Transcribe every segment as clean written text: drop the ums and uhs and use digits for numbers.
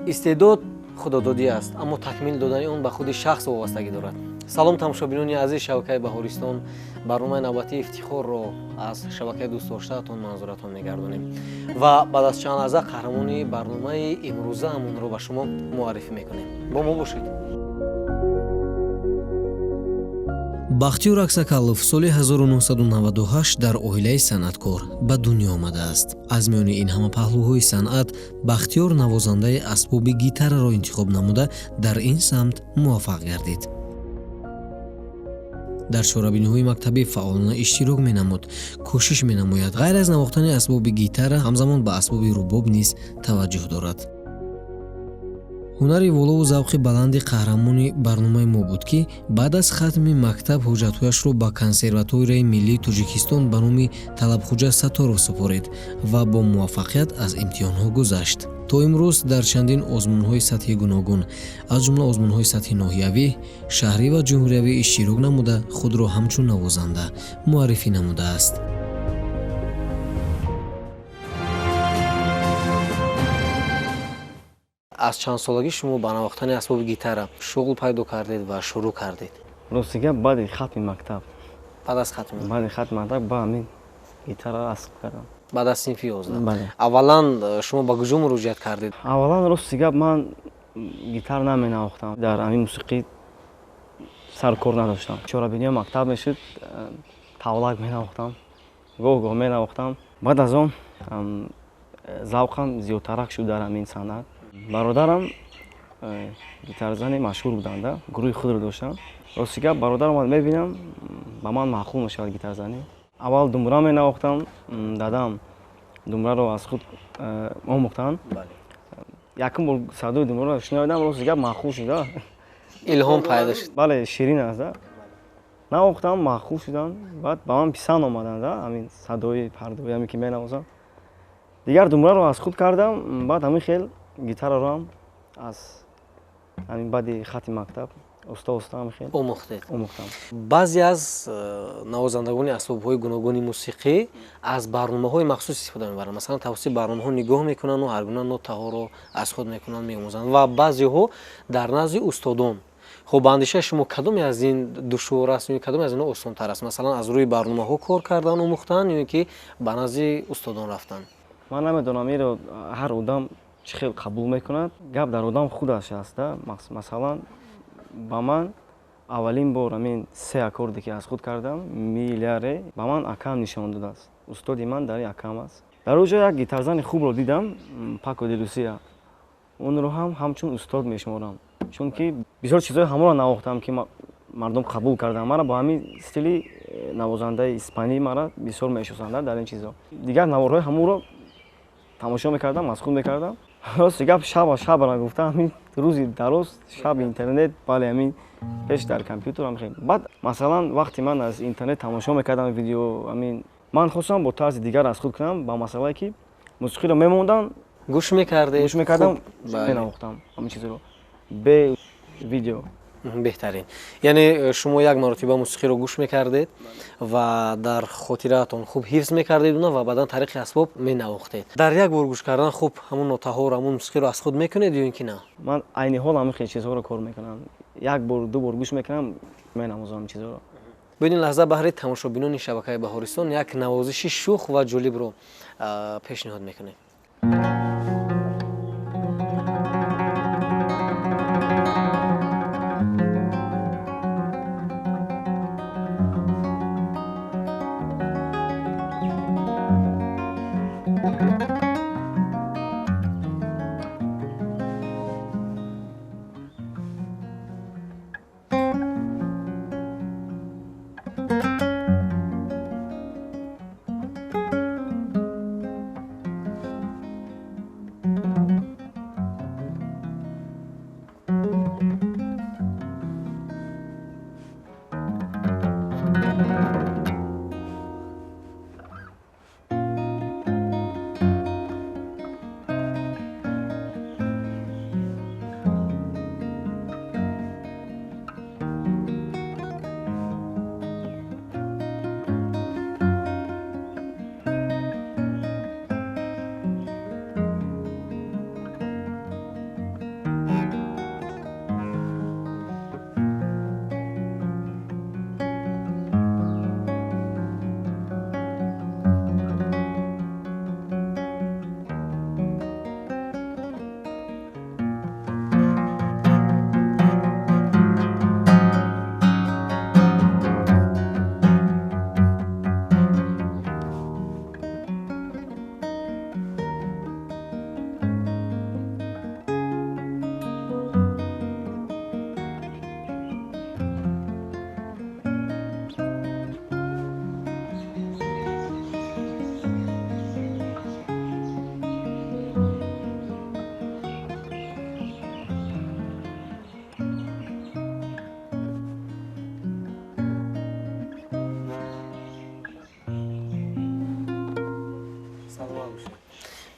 истеъдод худододӣ аст, аммо такмил додани он ба худи шахс вобастагӣ дорад. салом тамошобинони азиз шабакаи Баҳористон, барномаи навбатии ифтихорро аз шабакаи дӯстдоштаатон манзуратон мегардонем ва баъд аз чанд лаҳза қаҳрамони барномаи имрӯзаамонро ба шумо муаррифӣ мекунем. Бо мо бошед. бахтиёр аксакалов соли 1998 дар оилаи санъаткор ба дунё омадааст. аз миёни ин ҳама паҳлӯҳои санъат бахтиёр навозандаи асбоби гитараро интихоб намуда дар ин самт муваффақ гардид. дар чорабиниҳои мактабӣ фаъолона иштирок менамуд, кӯшиш менамояд ғайр аз навохтани асбоби гитара ҳамзамон ба асбоби рубоб низ таваҷҷӯҳ дорад. ҳунари волову завқи баланди қаҳрамони барномаи мо буд, ки баъд аз хатми мактаб ҳуҷҷатҳояшро ба консерваторияи миллии Тоҷикистон ба номи Талабхоҷа Сатторов супорид ва бо муваффақият аз имтиҳонҳо гузашт. то имрӯз дар чандин озмунҳои сатҳи гуногун, аз ҷумла озмунҳои сатҳи ноҳиявӣ, шаҳрӣ ва ҷумҳуриявӣ иштирок намуда худро ҳамчун навозанда муаррифӣ намудааст. аз чандсолагӣ шумо ба навохтани асбоби гитара шуғл пайдо кардед ва шурӯъ кардед? Ростига баъди хатми мактаб. Баъд аз хатми мактаб ба ҳамин гитара асб кардам. баъд аз синфи 11. Бале. Аввалан шумо ба куҷо муроҷиат кардед? Аввалан ростига ман гитара наменавохтам. Дар ҳамин мусиқӣ саркор надоштам. Чорабинии мактаб мешуд, тавлак менавохтам, гоҳ-гоҳ менавохтам. Баъд аз он завқам зиёдтарак шуд дар ҳамин санъат. бародарам гитарзани машҳур буданда, гурӯҳи худро доштанд. Ростига бародарам мебинам ба ман маъқул мешавад гитарзанӣ. аввал думра менавохтам, дадам думраро аз худ омӯхтанд. Якум бор садои думраро шунавидам, ростига маъқул шуда. илҳом пайдо шуд. Бале, ширин аст. навохтам, маъқул шуданд. Баъд ба ман писанд омаданд, ҳамин садои пардояме ки менавозам. Дигар думраро аз худ кардам. Баъд ҳамин хел гитараро ҳам аз ҳамин баъди хати мактаб оста ҳамин хел омӯхтам. баъзе аз навозандагони асбобҳои гуногуни мусиқӣ аз барномаҳои махсус истифода мебаранд. Масалан, тавассути барномаҳо нигоҳ мекунанд ва ҳар гуна нотаҳоро аз худ мекунанд, меомӯзанд ва баъзеҳо дар назди устодон. хоб ба андешаи шумо кадоме аз ин душвор аст ё кадоме аз инҳо осонтар аст? Масалан, аз рӯи барномаҳо кор кардан омӯхтан ё ки ба назди устодон рафтан? Ман намедонам инро ҳар одам чӣ хел қабул мекунад. Гап дар одам худаш аст. Масалан, ба ман аввалин бор ҳамин се аккорде ки аз худ кардам, ми, ля, ре, ба ман акам нишон додааст. устоди ман дар ин акам аст. дар оҷо як гитарзани хубро дидам, Пако Делусия. Онро ҳам ҳамчун устод мешуморам, чунки бисёр чизҳои ҳамонро навохтам ки мардум қабул карданд. Мара бо ҳамин стили навозандаи испанӣ мара бисёр мешиносанд дар ин чизҳо. Дигар наворҳои ҳамонро тамошо мекардам, аз худ мекардам. Рости гап шабра гуфтам, ҳамин рӯзи дароз шаб интернет, бале ҳамин пеш дар компютерам хел. Баъд масалан вақти ман аз интернет тамошо мекардам видео, ҳамин ман хостам бо тарзи дигар аз худ кунам, ба масъалае ки мусиқиро мемондам, гӯш мекардам, менавохтам ҳамин чизро бе видео. беҳтарин. Яъне шумо як маротиба мусиқиро гӯш мекардед ва дар хотираатон хуб ҳифз мекардед ва баъдан тариқи асбоб менавохтед. Дар як бор гӯш кардан хуб ҳамон нотаҳоро, ҳамон мусиқиро аз худ мекунед ё ин ки на? Ман айни ҳол ҳамин хел чизҳоро кор мекунам. Як бор, ду бор гӯш мекунам, менавозам ҳамин чизҳоро. бо ин лаҳза баҳри тамошобинони шабакаи Баҳористон як навозиши шух ва ҷолибро пешниҳод мекунем.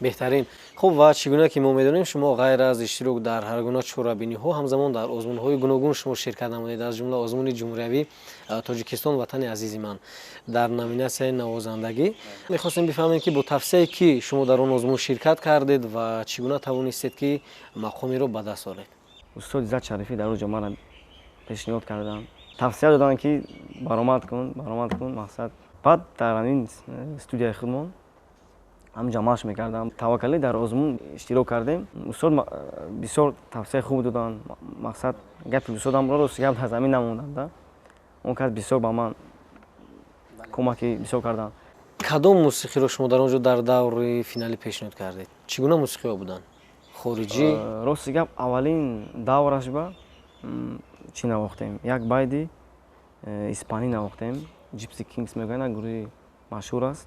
беҳтарин. Хуб, ва чӣ гуна ки мо медонем, шумо ғайр аз иштирок дар ҳар гуна чорабиниҳо, ҳамзамон дар озмунҳои гуногун шумо ширкат намудед, аз ҷумла озмуни ҷумҳуриявӣ Тоҷикистон, ватани азизи ман, дар номинасияи навозандагӣ. Мехостем бифаҳмем ки бо тавсияе ки шумо дар он озмун ширкат кардед ва чӣ гуна тавонистед ки мақомеро ба даст оред? устоди Иззат Шарифӣ дар оҷо мана пешниҳод карданд, тавсия доданд ки баромад кун мақсад. Баъд дар ҳамин студияи худмон ҳам ҷамъаш мекардам. Таваккалӣ дар озмун иштирок кардем. Устод бисёр тавсияи хуб доданд. Мақсад гапи устодам рост гап дар замин намонданда. Он кас бисёр ба ман кӯмаки бисёр карданд. Кадом мусиқиро шумо дар он ҷо дар даври финалӣ пешниҳод кардед? Чӣ гуна мусиқиҳо буданд? Хориҷӣ? Рости гап аввалин давраш ба чӣ навохтем? Як байди испанӣ навохтем. Gypsy Kings мегӯянд, гурӯҳи машҳур аст.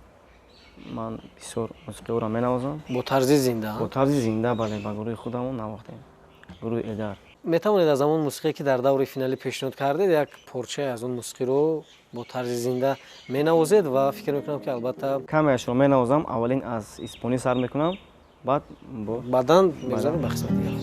Ман бисёр мусиқиҳоро менавозам. Бо тарзи зинда? Бо тарзи зинда, бале, ба гурӯҳи худамон навохтем. Гурӯҳи Эдар. Метавонед аз ҳамон мусиқие ки дар даври финалӣ пешниҳод кардед, як порчае аз он мусиқиро бо тарзи зинда менавозед ва фикр мекунам ки албатта камеашро менавозам. Аввалин аз испонӣ сар мекунам, баъд баъдан мегузарем ба қисмати дигар.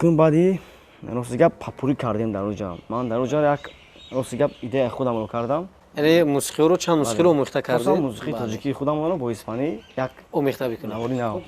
акнун баъди рости гап папурӣ кардем дар оҷа. Ман дар оҷа як рости гап идеяи худамро кардам. Яъне мусиқиҳоро чанд мусиқиро омӯхта кардед? Мусиқии тоҷикии худамонро бо испанӣ як омӯхта бикунед. навори нав.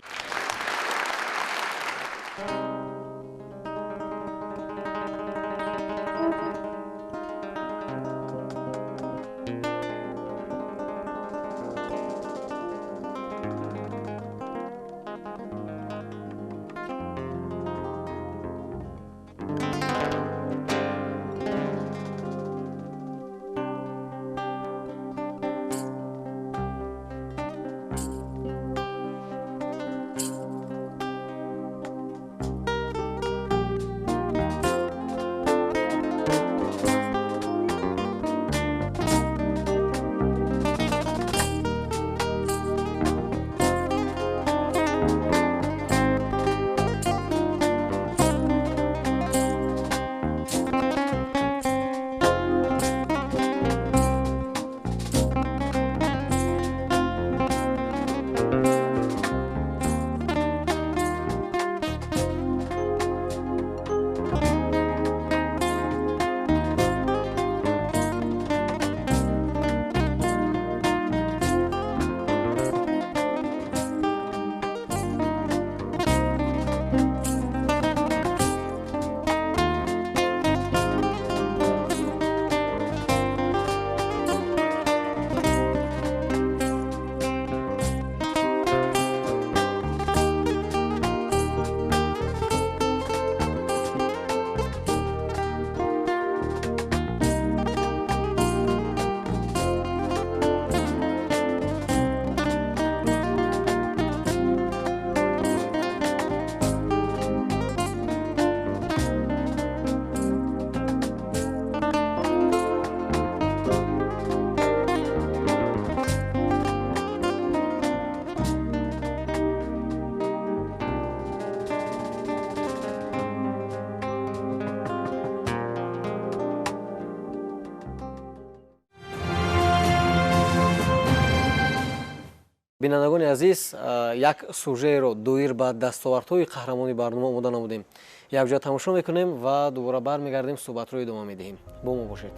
бинандагони азиз, як сужееро доир ба дастовардҳои қаҳрамони барнома омода намудем. Якҷоя тамошо мекунем ва дубора бармегардем, суҳбатро идома медиҳем. Бо мо бошед.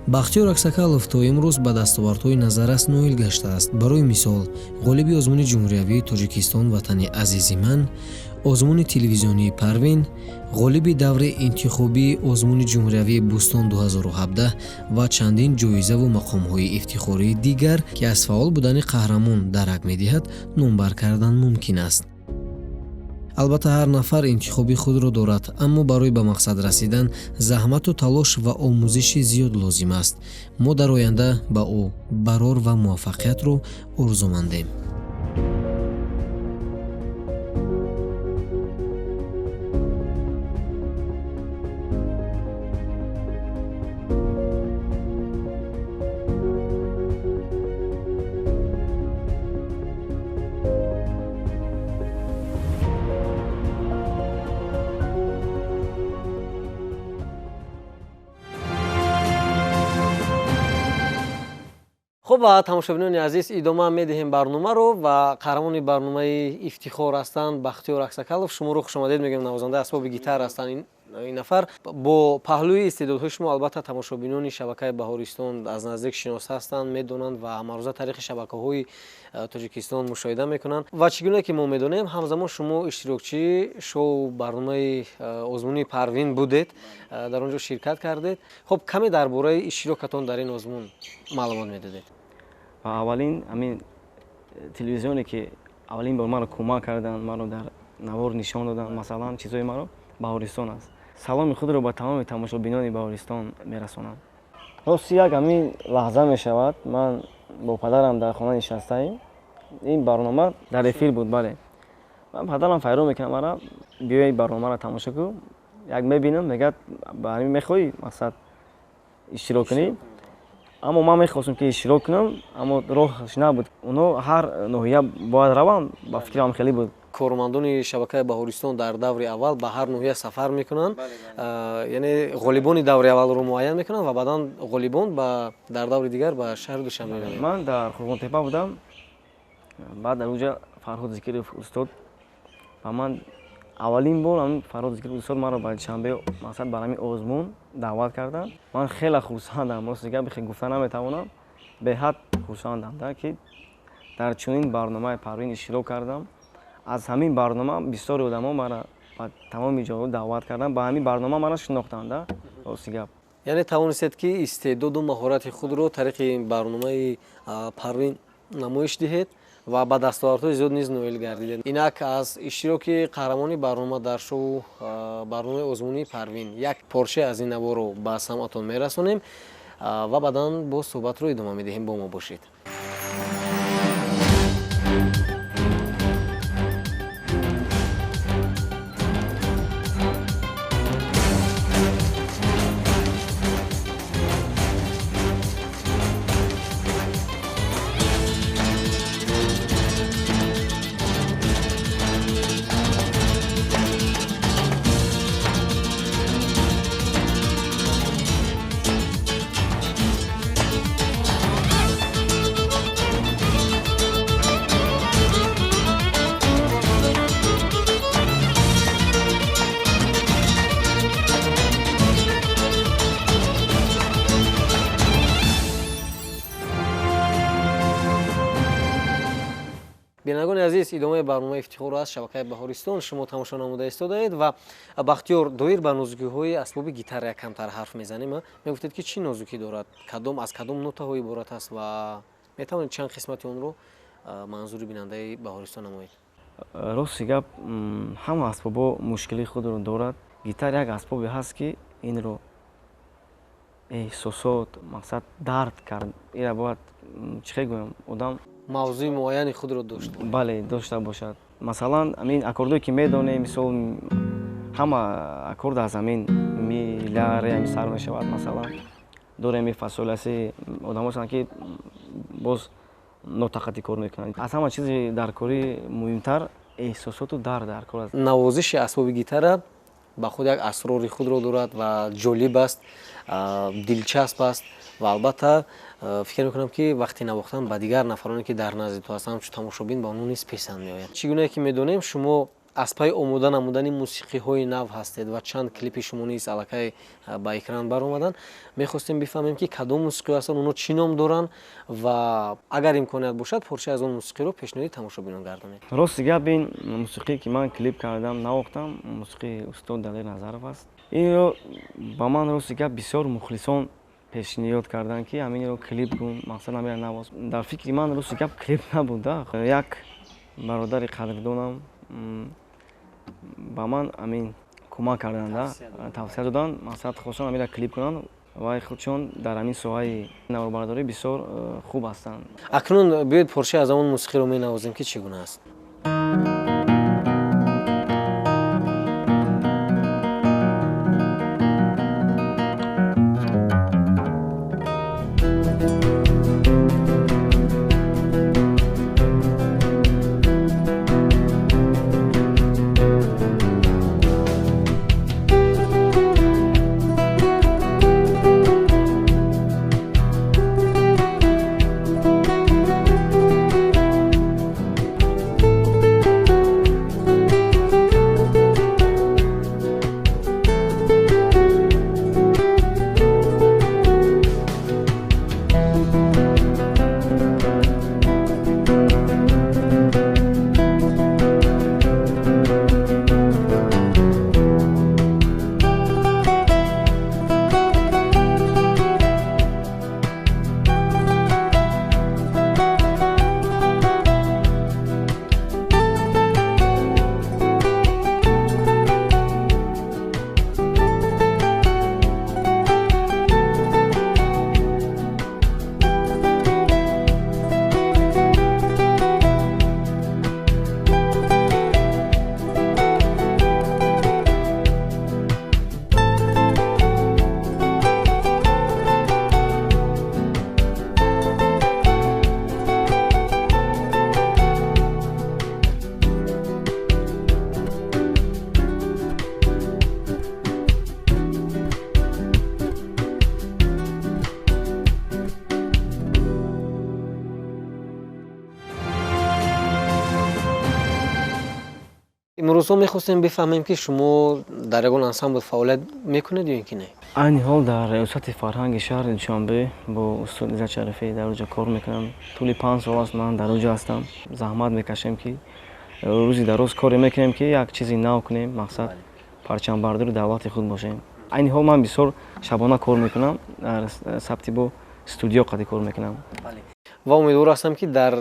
бахтиёр аксакалов то имрӯз ба дастовардҳои назаррас ноил гаштааст. Барои мисол, ғолиби озмуни ҷумҳуриявии Тоҷикистон ватани азизи ман, озмуни телевизионии Парвин, ғолиби даври интихобии озмуни ҷумҳуриявии Бӯстон 2017 ва чандин ҷоизаву мақомҳои ифтихории дигар, ки аз фаъол будани қаҳрамон дарак медиҳад, номбар кардан мумкин аст. албатта ҳар нафар интихоби худро дорад, аммо барои ба мақсад расидан заҳмату талош ва омӯзиши зиёд лозим аст. мо дар оянда ба ӯ барор ва муваффақиятро орзумандем. хуб, тамошобинони азиз, идома медиҳем барномаро ва қаҳрамони барномаи ифтихор ҳастанд Бахтиёр Аксакалов. Шуморо хушомадед мегӯям. Навозандаи асбоби гитар ҳастанд ин нафар. бо паҳлӯи истеъдодҳои шумо албатта тамошобинони шабакаи Баҳористон аз наздик шинос ҳастанд, медонанд ва ҳамарӯза таърихи шабакаҳои Тоҷикистон мушоҳида мекунанд. ва чӣ гуна ки мо медонем, ҳамзамон шумо иштирокчии шоу барномаи озмуни Парвин будед, дар он ҷо ширкат кардед. хуб, каме дар бораи иштирокатон дар ин озмун маълумот медодед? аввалин ҳамин телевизионе ки аввалин бор маро кӯмак кардан, маро дар навор нишон додан, масалан чизои маро Баҳористон аст. саломи худро ба тамоми тамошобинони Баҳористон мерасонам. рости як ҳамин лаҳза мешавад, ман бо падарам дар хона нишастаем, ин барнома дар эфир буд. Бале, ман падарам файро мекунам мара, биёи барномаро тамошо кӯ. Як мебинам, мегӯяд ба ҳамин мехоҳӣ мақсад иштирок кунӣ. аммо ман мехостам ки иштирок кунам, аммо роҳш набуд. Онҳо ҳар ноҳия бояд раванд, ба фикрам хеле буд. кормандони шабакаи Баҳористон дар даври аввал ба ҳар ноҳия сафар мекунанд, яъне ғолибони даври аввалро муайян мекунанд ва баъдан ғолибон дар даври дигар ба шаҳри Душанбе меоянд. Ман дар Хургонтепа будам, баъд дар оҷа Фарҳод Зикиров устод ба ман аввалин бор Фарҳод Зикиров устод маро ба Душанбе мақсад ба ҳамин озмун даъват карданд. Ман хеле хурсандам, рости гап бихел гуфта наметавонам, беҳад хурсандам ки дар чунин барномаи Парвин иштирок кардам. аз ҳамин барнома бисёри одамо мара ба тамоми ҷоҳо даъват карданд, ба ҳамин барнома мара шинохтанд. Рости гап, яъне тавонистед ки истеъдоду маҳорати худро тариқи барномаи Парвин намоиш диҳед ва ба дастовардҳои зиёд низ ноил гардидед. инак аз иштироки қаҳрамони барнома дар шоу барномаи озмунии Парвин як порчае аз ин наворо ба самъатон мерасонем ва баъдан бо суҳбатро идома медиҳем. бо мо бошед. бинандагони азиз, идомаи барномаи ифтихор аз шабакаи Баҳористон шумо тамошо намуда истодаед ва Бахтиёр, доир ба нозукиҳои асбоби гитара як камтар ҳарф мезанем. мегуфтед ки чӣ нозукӣ дорад, аз кадом нотаҳо иборат аст ва метавонед чанд қисмати онро манзури бинандаи Баҳористон намоед? рости гап, ҳама асбобо мушкили худро дорад. Гитар як асбобе ҳаст ки инро эҳсосот, мақсад дард кард, ира бояд чӣ хел гӯям, одам мавзӯи муайяни худро дошт. бале дошта бошад. Масалан ҳамин аккордое ки медонем, мисол ҳама аккорд аз ҳамин ми, ля, ре ҳамин сар мешавад. Масалан доре ми, фа, сол, ля, си, одамо ҳастанд ки боз нотақати кор мекунанд. аз ҳама чизи дар кори муҳимтар эҳсосоту дард дар кор аст. навозиши асбоби гитара ба худ як асрори худро дорад ва ҷолиб аст, дилчасп аст ва албатта фикр мекунам ки вақти навохтан ба дигар нафароне ки дар назди ту ҳастанд ҳамчун тамошобин ба онҳо низ писанд меояд. чӣ гуна ки медонем, шумо аз пай омода намудани мусиқиҳои нав ҳастед ва чанд клипи шумо низ аллакай ба экран баромаданд. Мехостем бифаҳмем ки кадом мусиқиҳо ҳастанд, онҳо чӣ ном доранд ва агар имконият бошад порчае аз он мусиқиро пешниҳоди тамошобинон гардонед. рости гап ин мусиқӣ ки ман клип кардам навохтам, мусиқии устод Далер Назаров аст. Инро ба ман рости гап бисёр мухлисон пешниҳод карданд ки ҳаминро клип кун, мақсад ҳамира навоз. Дар фикри ман рости гап клип набуда. Як бародари қадрдонам ба ман амин кӯмак карданд, тавсия доданд, мақсад хостанд ҳамира клип кунанд ва худшон дар ҳамин соҳаи навобардорӣ бисёр хуб ҳастанд. Акнун биёед порчае аз ҳамон мусиқиро менавозем ки чӣ гуна аст. имрӯзҳо мехостем бифаҳмем ки шумо дар ягон ансамбл фаъолият мекунед ё ин ки не? айни ҳол дар риёсати фарҳанги шаҳри Душанбе бо устод Иззат Шарифӣ дар оҷо кор мекунам. Тӯли 5 сол аст ман дар оҷо ҳастам. Заҳмат мекашем ки рӯзи дароз коре мекунем ки як чизи нав кунем, мақсад парчамбардори давлати худ бошем. Айни ҳол ман бисёр шабона кор мекунам, дар сабти бо студио қади кор мекунам. ва умедвор ҳастам ки дар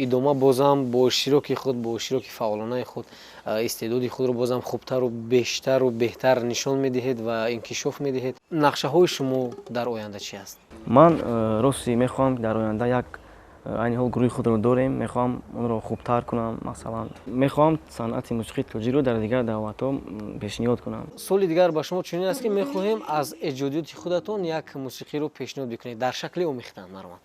идома бозам бо иштироки худ, бо иштироки фаъолонаи худ истеъдоди худро бозам хубтару бештару беҳтар нишон медиҳед ва инкишоф медиҳед. нақшаҳои шумо дар оянда чӣ аст? ман рости мехоҳам дар оянда як айни ҳол гурӯҳи худро дорем, мехоҳам онро хубтар кунам. Масалан мехоҳам санъати мусиқии тоҷикро дар дигар давлатҳо пешниҳод кунам. соли дигар ба шумо чунин аст ки мехоҳем аз эҷодиёти худатон як мусиқиро пешниҳод бикунед дар шакли омехтан. марҳамат.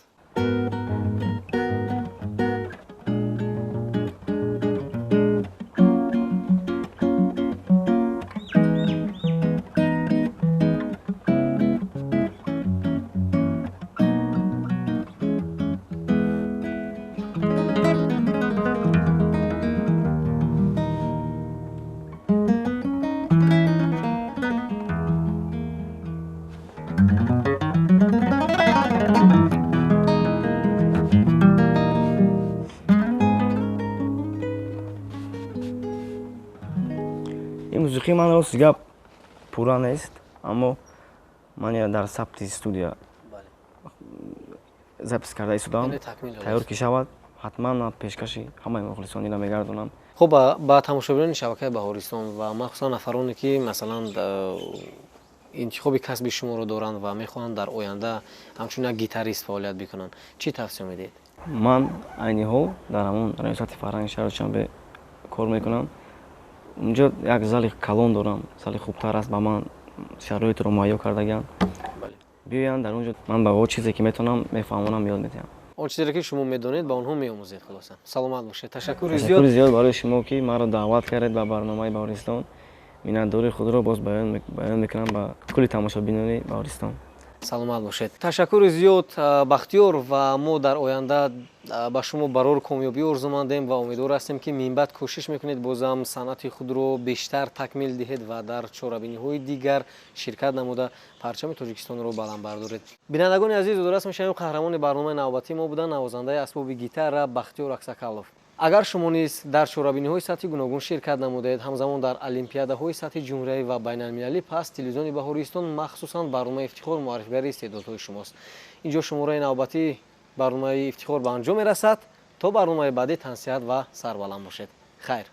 ин мусиқи ман рости гап пурра нест, аммо ман я дар сабти студия запис карда истодам. Тайёр ки шавад, ҳатман пешкаши ҳамаи мухлисонро мегардонам. хуб ба тамошобинони шабакаи Баҳористон ва махсусан нафароне ки масалан интихоби касби шуморо доранд ва мехоҳанд дар оянда ҳамчун як гитарист фаъолият бикунанд, чӣ тавсия медиҳед? ман айни ҳол дар ҳамон риёсати фарҳанги шаҳри Душанбе кор мекунам. унҷо як зали калон дорам, зали хубтар аст, ба ман шароитро муҳайё кардагиам. биёянд дар унҷо ман ба о чизе ки метавонам мефаҳмонам ёд медиҳам. он чизеро ки шумо медонед ба онҳо меомӯзед. хулоса саломат бошед. ташаккури зиёд барои шумо ки маро даъват кардед ба барномаи Баҳористон. миннатдори худро боз баён мекунам ба кулли тамошобинони Баҳористон. саломат бошед. Ташаккури зиёд Бахтиёр ва мо дар оянда ба шумо барор комёбӣ орзумандем ва умедвор ҳастем ки минбаъд кӯшиш мекунед бозам санъати худро бештар такмил диҳед ва дар чорабиниҳои дигар ширкат намуда парчами Тоҷикистонро баланд бардоред. Бинандагони азиз, дурраст мешавем, қаҳрамони барномаи навбатии мо буданд навозандаи асбоби гитара Бахтиёр Аксакалов. агар шумо низ дар чорабиниҳои сатҳи гуногун ширкат намудед, ҳамзамон дар олимпиадаҳои сатҳи ҷумҳуриявӣ ва байналмилалӣ, пас телевизиони Баҳористон махсусан барномаи Ифтихор муаррифгари истеъдодҳои шумост. Инҷо шумораи навбатии барномаи Ифтихор ба анҷом мерасад. То барномаи баъдӣ тансиҳат ва сарбаланд бошед. Хайр.